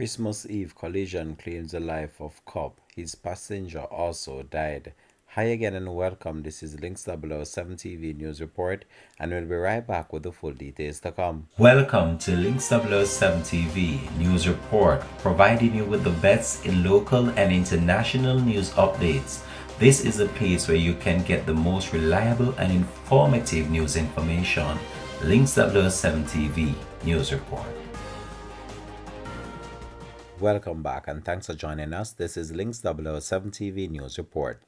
Christmas Eve collision claims the life of cop. His passenger also died. Hi again and welcome. This is Links 007 TV News Report, and we'll be right back with the full details to come. Welcome to Links 007 TV News Report, providing you with the best in local and international news updates. This is a place where you can get the most reliable and informative news information. Links 007 TV News Report. Welcome back and thanks for joining us. This is Links 007 TV News Report.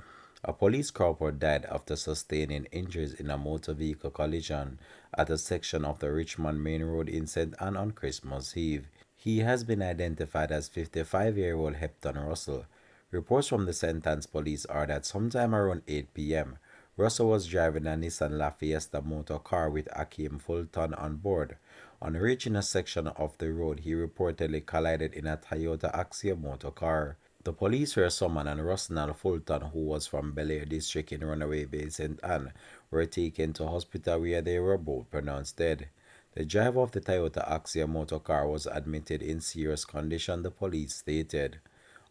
A police corporal died after sustaining injuries in a motor vehicle collision at a section of the Richmond Main Road in St. Ann on Christmas Eve. He has been identified as 55-year-old Hepton Russell. Reports from the St. Anne's police are that sometime around 8 p.m., Russell was driving a Nissan La Fiesta motor car with Akeem Fulton on board. On reaching a section of the road, he reportedly collided in a Toyota Axia motor car. The police were summoned and Russell and Fulton, who was from Bel Air District in Runaway Bay, St. Anne, were taken to hospital where they were both pronounced dead. The driver of the Toyota Axia motor car was admitted in serious condition, the police stated.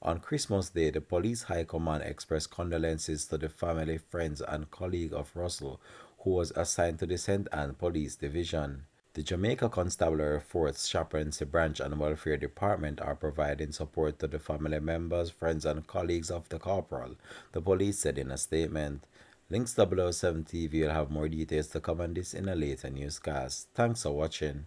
On Christmas Day, the police high command expressed condolences to the family, friends, and colleagues of Russell, who was assigned to the St. Anne Police Division. The Jamaica Constabulary Force, Chaplaincy Branch, and Welfare Department are providing support to the family members, friends, and colleagues of the corporal, the police said in a statement. Links 007 TV will have more details to come on this in a later newscast. Thanks for watching.